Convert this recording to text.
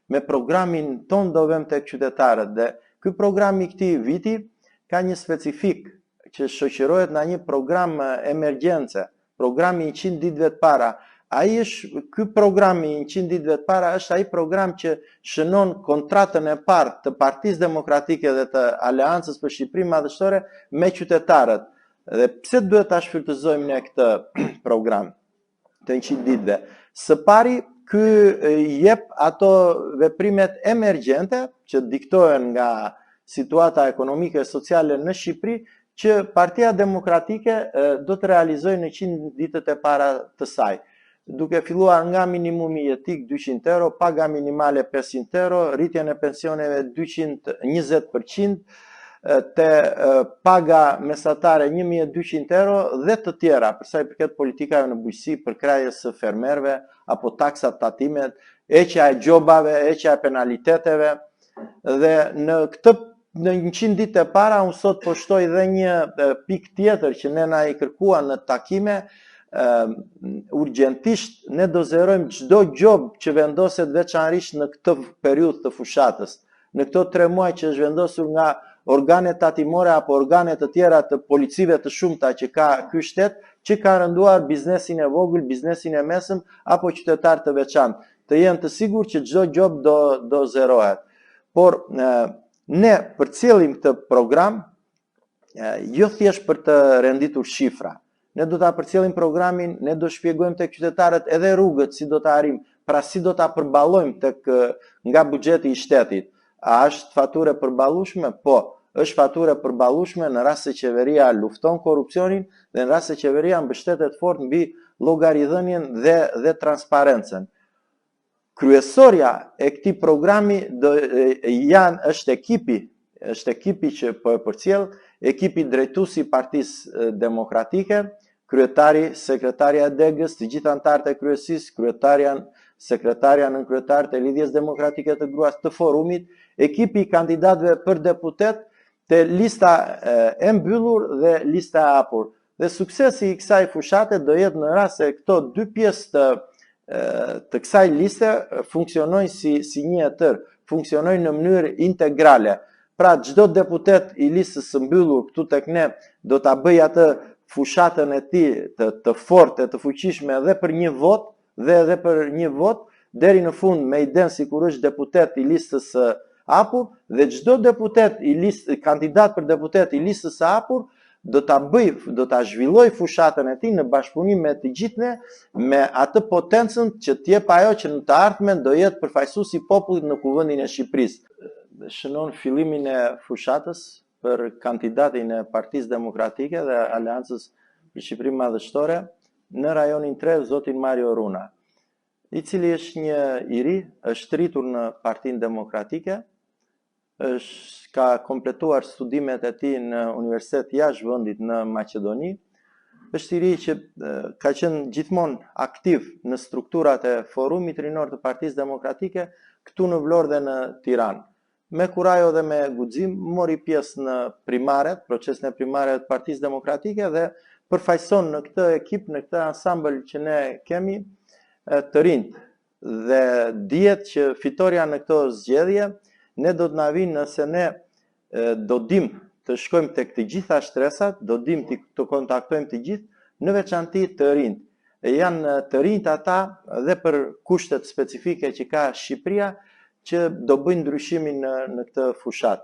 me programin ton do vëm tek qytetarët. Dhe ky program i këtij viti ka një specifik që shoqërohet në një program emergjence, programi 100 ditëve të para. Ky programi 100 ditëve të para është ai program që shënon kontratën e parë të Partisë Demokratike dhe të Aleancës për Shqipërinë Madhështore me qytetarët. Dhe pse duhet ta shfrytëzojmë ne këtë program të 100 ditëve? Së pari, ky jep ato veprimet emergjente që diktohen nga situata ekonomike e sociale në Shqipëri, që Partia Demokratike do të realizojë në 100 ditët e para të saj, duke filluar nga minimumi jetik 200 euro, paga minimale 500 euro, rritjen e pensioneve 220%, te paga mesatare 1200 euro dhe të tjera, për sa i përket politikave në bujqësi, përkrajjes së fermerëve apo taksat tatimet, heqja e gjobave, heqja e penaliteteve. Dhe në 100 ditë e para, unë sot po shtoj dhe një pikë tjetër që ne na i kërkuan në takime. Urgjentisht ne do zerojmë çdo gjob që vendoset veçanërisht në këtë periudhë të fushatës. Në këto 3 muaj që është vendosur nga organet tatimore apo organet të tjera të policive të shumta që ka ky shtet, që ka rënduar biznesin e vogël, biznesin e mesëm apo qytetar të veçantë, të jenë të sigurt që çdo gjob do zerohet. Por ne përcjellim këtë program jo thjesht për të renditur shifra. Ne do ta përcjellim programin, ne do shpjegojmë tek qytetarët edhe rrugët si do ta arrijmë, pra si do ta përballojmë nga buxheti i shtetit. A është faturë e përballueshme? Po, është faturë e përballueshme në rast se qeveria lufton korrupsionin dhe në rast se qeveria mbështetet fort mbi llogaridhënien dhe transparencën. Kryesorja e këtij programi është ekipi që po e përcjell, ekipi drejtuesi i Partisë Demokratike, kryetari, sekretarja e degës, të gjithë anëtarët e kryesisë, sekretarja nën kryetarët e Lidhjes Demokratike të Gruas, të forumit, ekipi i kandidatëve për deputet, të lista e mbyllur dhe lista e hapur. Dhe suksesi i kësaj fushate do jetë në rast se këto 2 pjesë të kësaj liste funksionojnë si një e tërë, funksionojnë në mënyrë integrale. Pra çdo deputet i listës së mbyllur këtu tek ne do ta bëjë atë fushatën e tij të fortë, të fuqishme edhe për një vot dhe për një vot deri në fund me idenë sikur është deputet i listës së hapur dhe çdo deputet kandidat për deputet i listës së hapur do ta zhvilloj fushatën e tij në bashkëpunim me të gjithë ne, me atë potencën që të jep ajo që në të ardhmen do jetë përfaqësues i popullit në kuvendin e Shqipërisë. Shënon fillimin e fushatës për kandidatin e Partisë Demokratike dhe Aleancës për Shqipërinë Madhështore në rajonin 3, zotin Mario Runa, i cili është një i ri, është rritur në Partinë Demokratike, ka kompletuar studimet e tij në universitet jashtë vendit në Maqedoni, është i ri që ka qenë gjithmonë aktiv në strukturat e Forumit Rinor të Partisë Demokratike këtu në Vlorë dhe në Tiranë. Me kurajo dhe me guxim mori pjesë në primaret, procesin e primaret të Partisë Demokratike dhe përfaqëson në këtë ekip, në këtë ansambël që ne kemi të rinj. Dhe dihet që fitoria në këto zgjedhje ne do të na vinë nëse ne do dim të shkojmë tek të gjitha shtresat, do dim të kontaktojmë të gjithë, në veçanti të rinj. Janë të rinjt ata dhe për kushtet specifike që ka Shqipëria, që do bëjnë ndryshimin në këtë fushat.